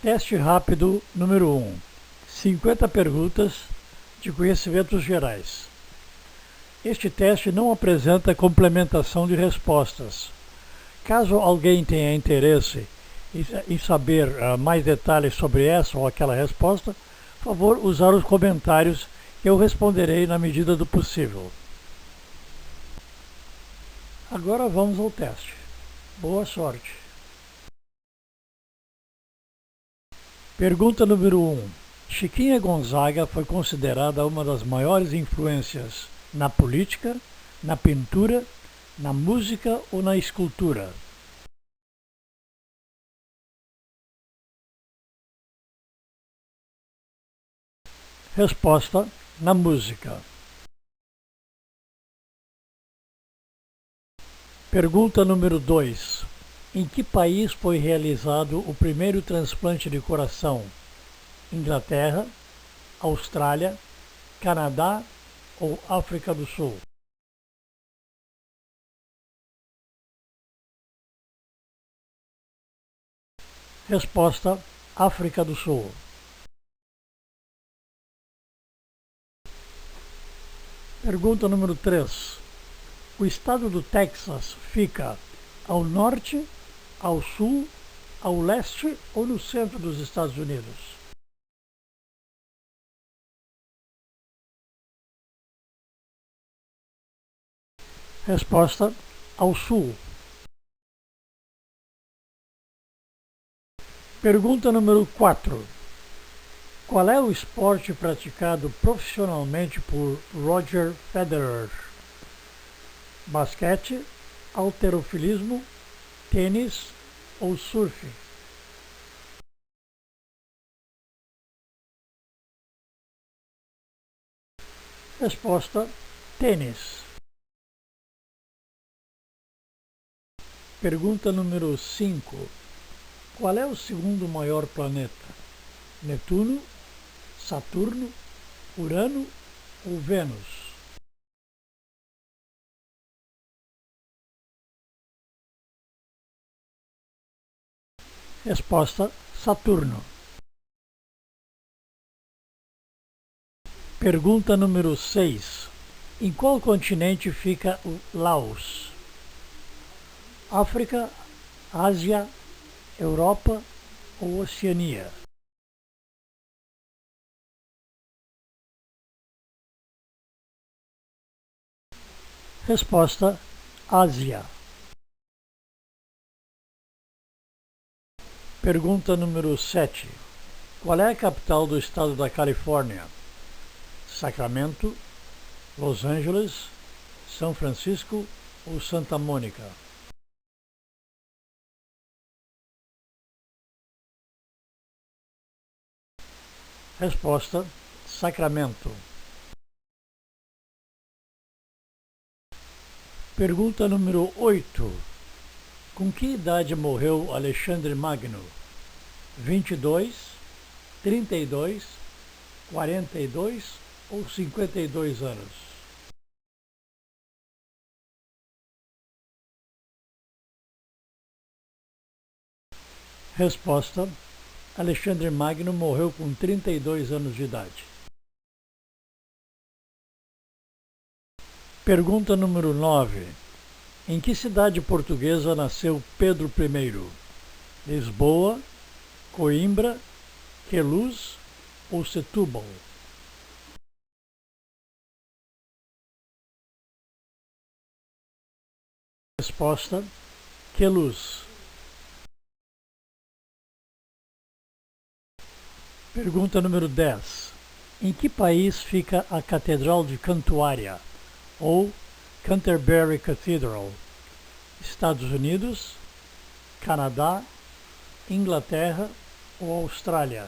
Teste rápido número 1. 50 perguntas de conhecimentos gerais. Este teste não apresenta complementação de respostas. Caso alguém tenha interesse em saber mais detalhes sobre essa ou aquela resposta, por favor, usar os comentários que eu responderei na medida do possível. Agora vamos ao teste. Boa sorte! Pergunta número 1. Chiquinha Gonzaga foi considerada uma das maiores influências na política, na pintura, na música ou na escultura? Resposta: na música. Pergunta número 2. Em que país foi realizado o primeiro transplante de coração? Inglaterra, Austrália, Canadá ou África do Sul? Resposta: África do Sul. Pergunta número 3. O estado do Texas fica ao norte, ao sul, ao leste ou no centro dos Estados Unidos? Resposta: ao sul. Pergunta número 4. Qual é o esporte praticado profissionalmente por Roger Federer? Basquete, halterofilismo, tênis ou surf? Resposta: tênis. Pergunta número 5. Qual é o segundo maior planeta? Netuno, Saturno, Urano ou Vênus? Resposta: Saturno. Pergunta número 6. Em qual continente fica o Laos? África, Ásia, Europa ou Oceania? Resposta: Ásia. Pergunta número 7. Qual é a capital do estado da Califórnia? Sacramento, Los Angeles, São Francisco ou Santa Mônica? Resposta: Sacramento. Pergunta número 8. Com que idade morreu Alexandre Magno? 22, 32, 42 ou 52 anos? Resposta: Alexandre Magno morreu com 32 anos de idade. Pergunta número 9. Em que cidade portuguesa nasceu Pedro I? Lisboa, Coimbra, Queluz ou Setúbal? Resposta: Queluz. Pergunta número 10. Em que país fica a Catedral de Cantuária, ou Canterbury Cathedral? Estados Unidos, Canadá, Inglaterra ou Austrália?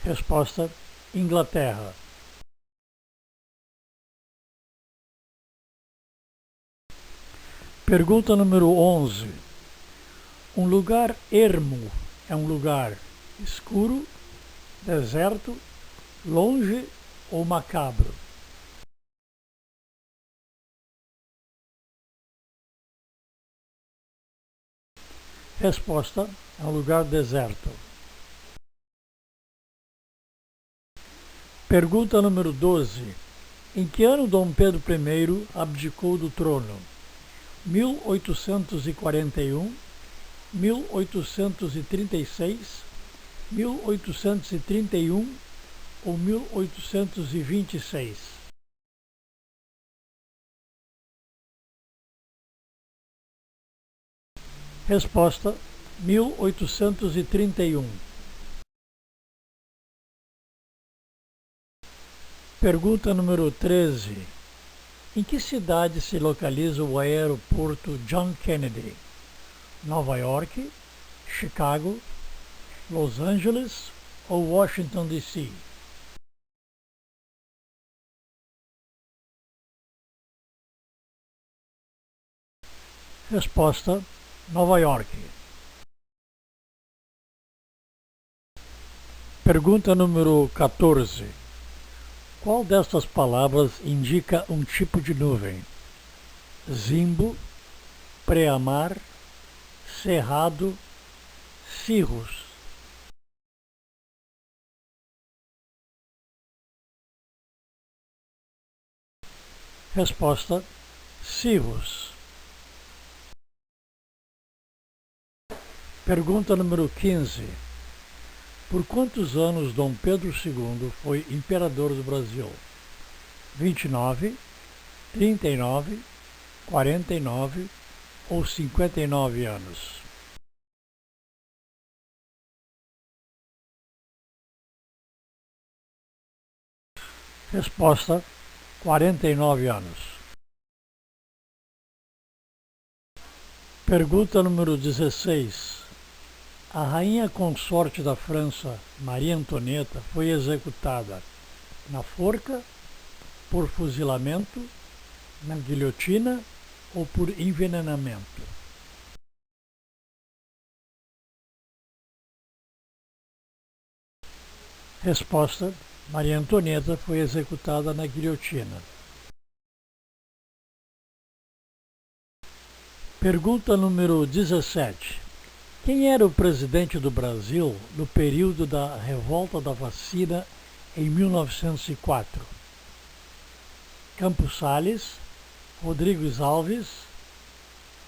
Resposta: Inglaterra. Pergunta número 11. Um lugar ermo é um lugar escuro, deserto, longe ou macabro? Resposta: é um lugar deserto. Pergunta número 12. Em que ano Dom Pedro I abdicou do trono? 1841, 1836, 1831 ou 1826? Resposta: 1831. Pergunta número 13. Em que cidade se localiza o aeroporto John Kennedy? Nova York, Chicago, Los Angeles ou Washington, D.C.? Resposta: Nova York. Pergunta número 14. Qual destas palavras indica um tipo de nuvem? Zimbo, preamar, cerrado, cirrus. Resposta: cirrus. Pergunta número 15. Por quantos anos Dom Pedro II foi imperador do Brasil? 29, 39, 49 ou 59 anos? Resposta: 49 anos. Pergunta número 16. A rainha consorte da França, Maria Antonieta, foi executada na forca, por fuzilamento, na guilhotina ou por envenenamento? Resposta: Maria Antonieta foi executada na guilhotina. Pergunta número 17. Quem era o presidente do Brasil no período da Revolta da Vacina em 1904? Campos Salles, Rodrigues Alves,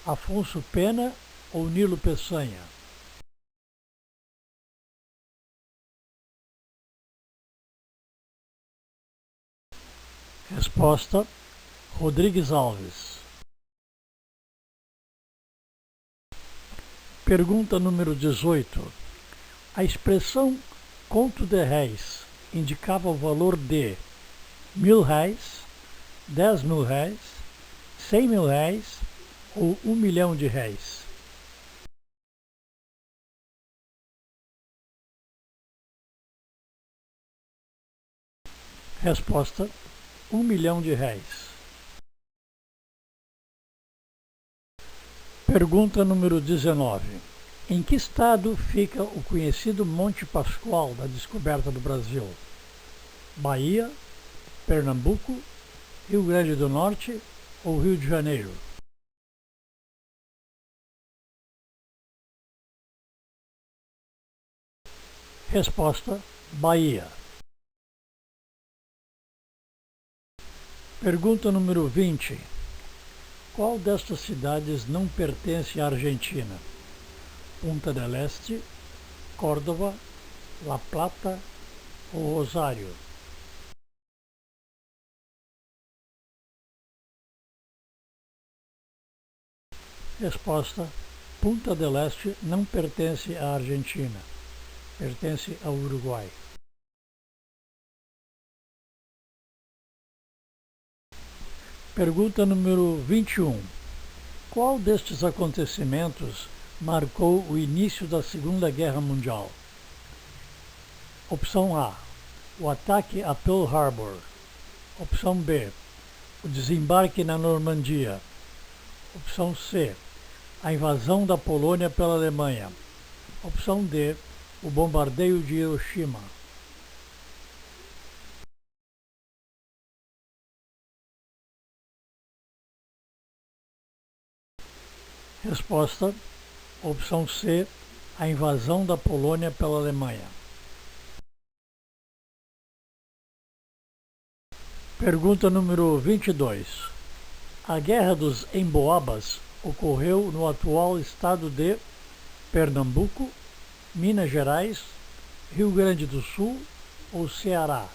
Afonso Pena ou Nilo Peçanha? Resposta: Rodrigues Alves. Pergunta número 18. A expressão conto de réis indicava o valor de R$ 1.000, R$ 10.000, R$ 100.000 ou R$ 1.000.000? Resposta: R$ 1.000.000. Pergunta número 19. Em que estado fica o conhecido Monte Pascoal da descoberta do Brasil? Bahia, Pernambuco, Rio Grande do Norte ou Rio de Janeiro? Resposta: Bahia. Pergunta número 20. Qual destas cidades não pertence à Argentina? Punta del Este, Córdoba, La Plata ou Rosário? Resposta: Punta del Este não pertence à Argentina, pertence ao Uruguai. Pergunta número 21. Qual destes acontecimentos marcou o início da Segunda Guerra Mundial? Opção A: o ataque a Pearl Harbor. Opção B: o desembarque na Normandia. Opção C: a invasão da Polônia pela Alemanha. Opção D: o bombardeio de Hiroshima. Resposta: Opção C, a invasão da Polônia pela Alemanha. Pergunta número 22. A Guerra dos Emboabas ocorreu no atual estado de Pernambuco, Minas Gerais, Rio Grande do Sul ou Ceará?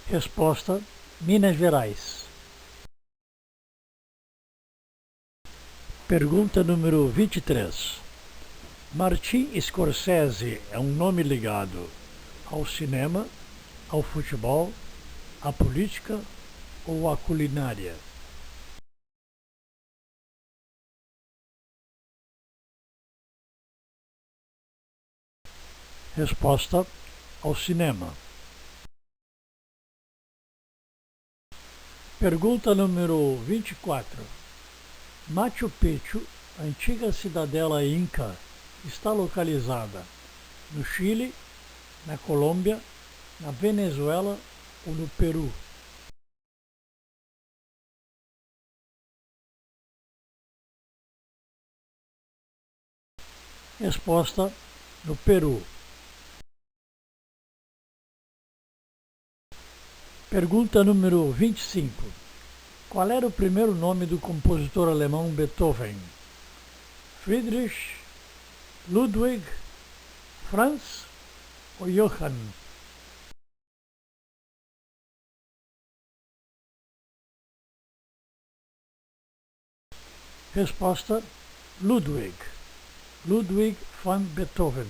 Resposta: Minas Gerais. Pergunta número 23. Martin Scorsese é um nome ligado ao cinema, ao futebol, à política ou à culinária? Resposta: ao cinema. Pergunta número 24. Machu Picchu, antiga cidadela inca, está localizada no Chile, na Colômbia, na Venezuela ou no Peru? Resposta: no Peru. Pergunta número 25. Qual era o primeiro nome do compositor alemão Beethoven? Friedrich, Ludwig, Franz ou Johann? Resposta: Ludwig. Ludwig van Beethoven.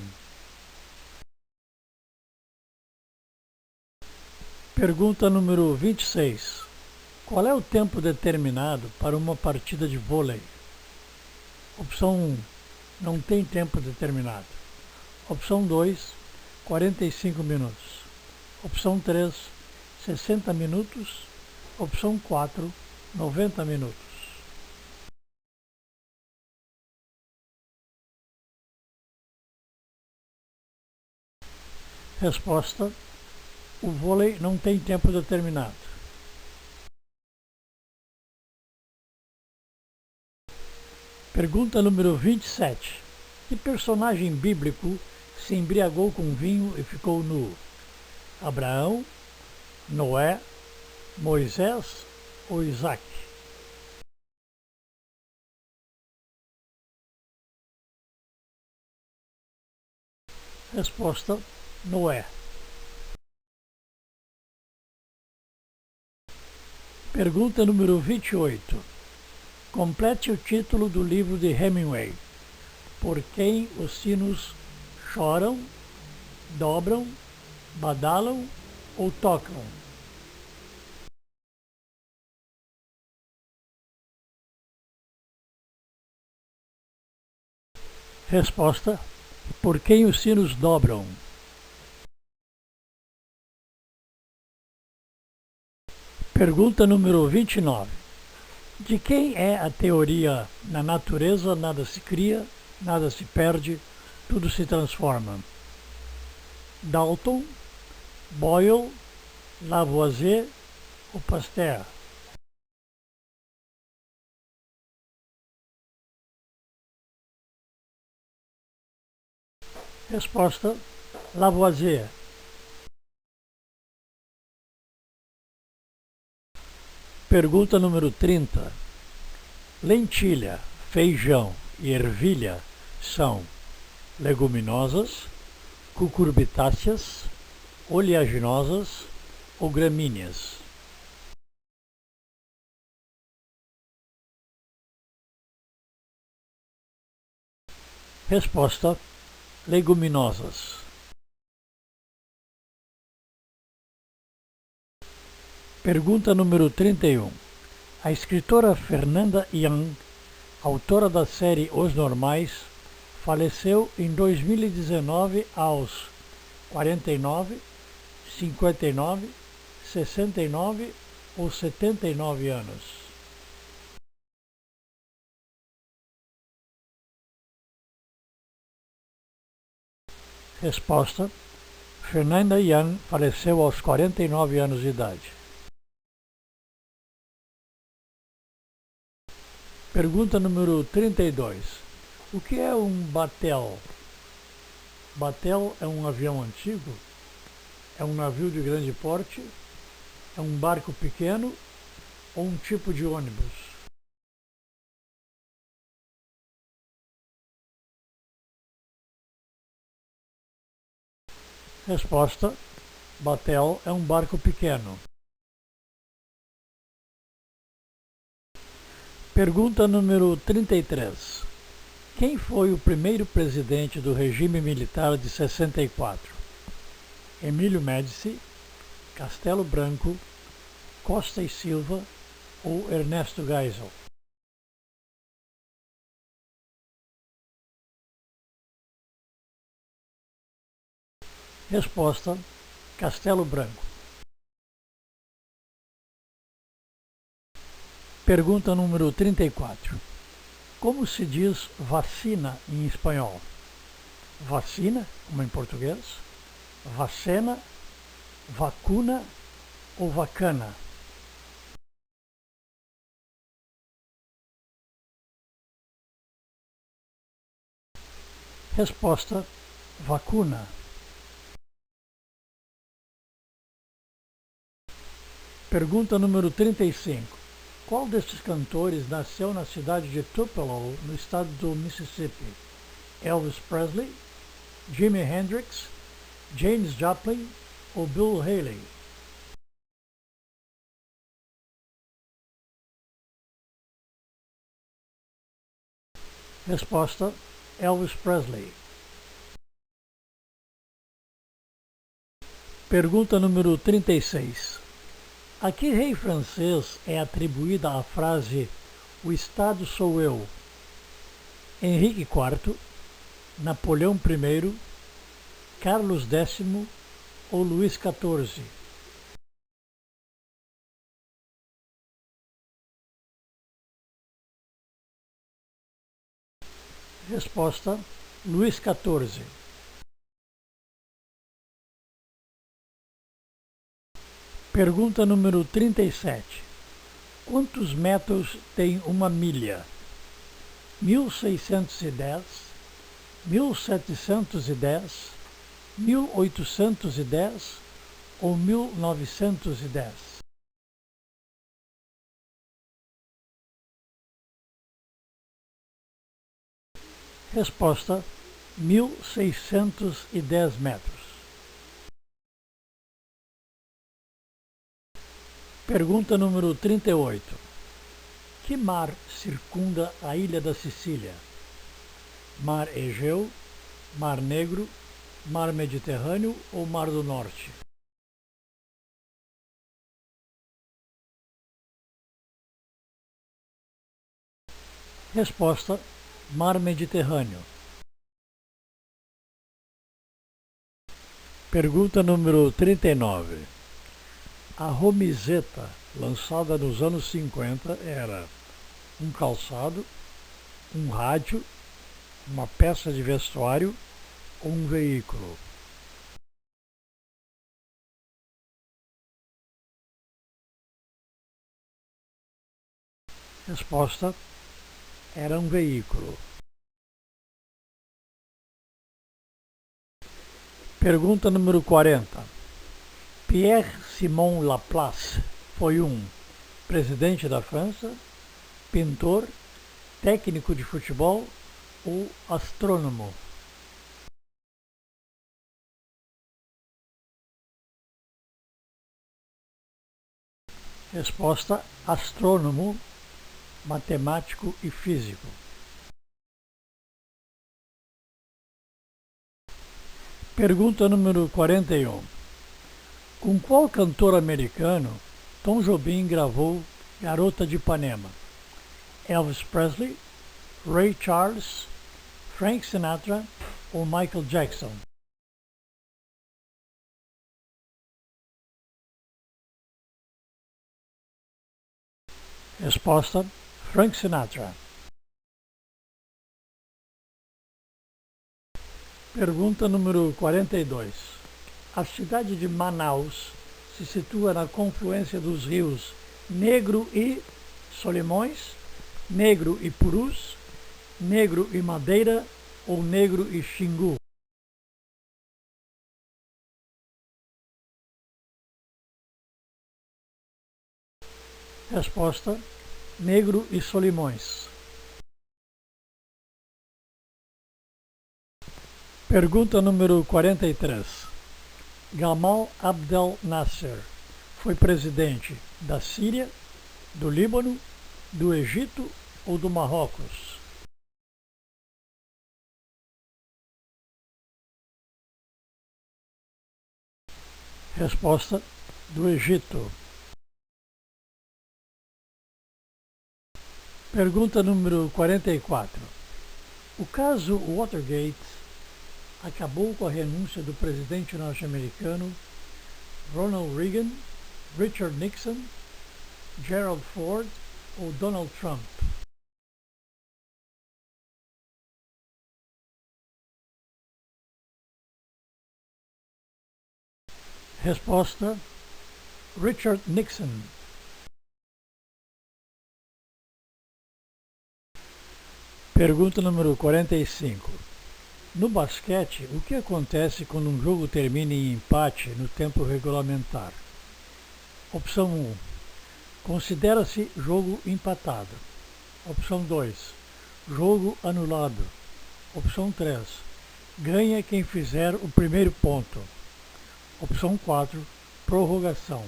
Pergunta número 26. Qual é o tempo determinado para uma partida de vôlei? Opção 1. Não tem tempo determinado. Opção 2. 45 minutos. Opção 3. 60 minutos. Opção 4. 90 minutos. Resposta: o vôlei não tem tempo determinado. Pergunta número 27. Que personagem bíblico se embriagou com vinho e ficou nu? Abraão, Noé, Moisés ou Isaac? Resposta: Noé. Pergunta número 28. Complete o título do livro de Hemingway. Por quem os sinos choram, dobram, badalam ou tocam? Resposta: por quem os sinos dobram. Pergunta número 29. De quem é a teoria na natureza nada se cria, nada se perde, tudo se transforma? Dalton, Boyle, Lavoisier ou Pasteur? Resposta: Lavoisier. Pergunta número 30. Lentilha, feijão e ervilha são leguminosas, cucurbitáceas, oleaginosas ou gramíneas? Resposta: leguminosas. Pergunta número 31. A escritora Fernanda Young, autora da série Os Normais, faleceu em 2019 aos 49, 59, 69 ou 79 anos? Resposta: Fernanda Young faleceu aos 49 anos de idade. Pergunta número 32. O que é um batel? Batel é um avião antigo? É um navio de grande porte? É um barco pequeno ou um tipo de ônibus? Resposta: batel é um barco pequeno. Pergunta número 33. Quem foi o primeiro presidente do regime militar de 64? Emílio Médici, Castelo Branco, Costa e Silva ou Ernesto Geisel? Resposta: Castelo Branco. Pergunta número 34. Como se diz vacina em espanhol? Vacina, como em português? Vacena, vacuna ou vacana? Resposta: vacuna. Pergunta número 35. Qual destes cantores nasceu na cidade de Tupelo, no estado do Mississippi? Elvis Presley, Jimi Hendrix, Janis Joplin ou Bill Haley? Resposta: Elvis Presley. Pergunta número 36. A que rei francês é atribuída a frase "O Estado sou eu"? Henrique IV, Napoleão I, Carlos X ou Luís XIV? Resposta: Luís XIV. Pergunta número 37. Quantos metros tem uma milha? 1610, 1710, 1810 ou 1910? Resposta: 1610 metros. Pergunta número 38. Que mar circunda a ilha da Sicília? Mar Egeu, Mar Negro, Mar Mediterrâneo ou Mar do Norte? Resposta: Mar Mediterrâneo. Pergunta número 39. A romizeta, lançada nos anos 50, era um calçado, um rádio, uma peça de vestuário ou um veículo? Resposta: era um veículo. Pergunta número 40. Pierre-Simon Laplace foi um presidente da França, pintor, técnico de futebol ou astrônomo? Resposta: astrônomo, matemático e físico. Pergunta número 41. Com qual cantor americano Tom Jobim gravou Garota de Ipanema? Elvis Presley, Ray Charles, Frank Sinatra ou Michael Jackson? Resposta: Frank Sinatra. Pergunta número 42. A cidade de Manaus se situa na confluência dos rios Negro e Solimões, negro e purus, negro e madeira ou negro e xingu? Resposta: negro e Solimões. Pergunta número 43. Gamal Abdel Nasser foi presidente da Síria, do Líbano, do Egito ou do Marrocos? Resposta: do Egito. Pergunta número 44. O caso Watergate acabou com a renúncia do presidente norte-americano Ronald Reagan, Richard Nixon, Gerald Ford ou Donald Trump? Resposta: Richard Nixon. Pergunta número 45. No basquete, o que acontece quando um jogo termina em empate no tempo regulamentar? Opção 1. Considera-se jogo empatado. Opção 2. Jogo anulado. Opção 3. Ganha quem fizer o primeiro ponto. Opção 4. Prorrogação.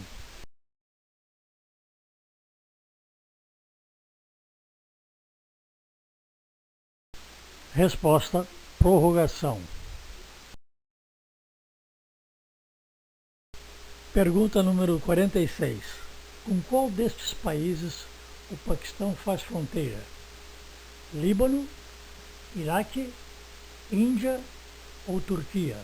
Resposta: prorrogação. Pergunta número 46. Com qual destes países o Paquistão faz fronteira? Líbano, Iraque, Índia ou Turquia?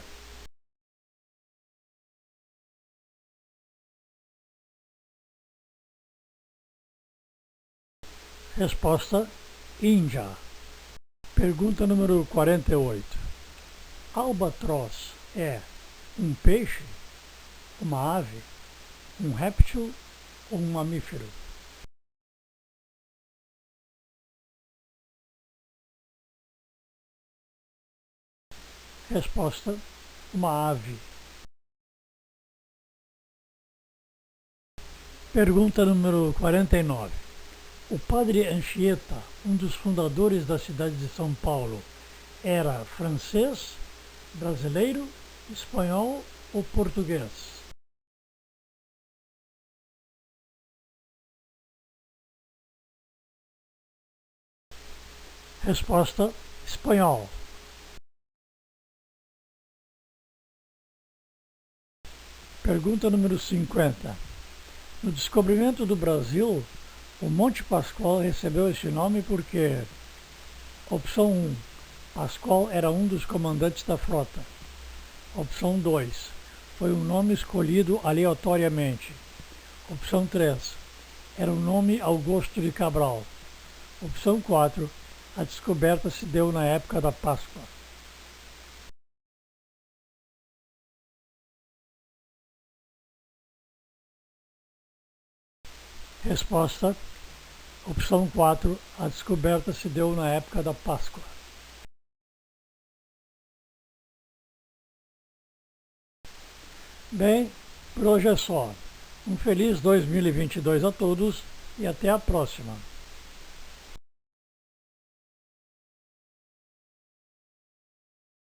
Resposta: Índia. Pergunta número 48. Albatroz é um peixe, uma ave, um réptil ou um mamífero? Resposta: uma ave. Pergunta número 49. O padre Anchieta, um dos fundadores da cidade de São Paulo, era francês, brasileiro, espanhol ou português? Resposta: espanhol. Pergunta número 50. No descobrimento do Brasil, o Monte Pascoal recebeu esse nome porque: opção 1. Pascoal era um dos comandantes da frota. Opção 2. Foi um nome escolhido aleatoriamente. Opção 3. Era um nome ao gosto de Cabral. Opção 4. A descoberta se deu na época da Páscoa. Resposta: opção 4. A descoberta se deu na época da Páscoa. Bem, por hoje é só. Um feliz 2022 a todos e até a próxima.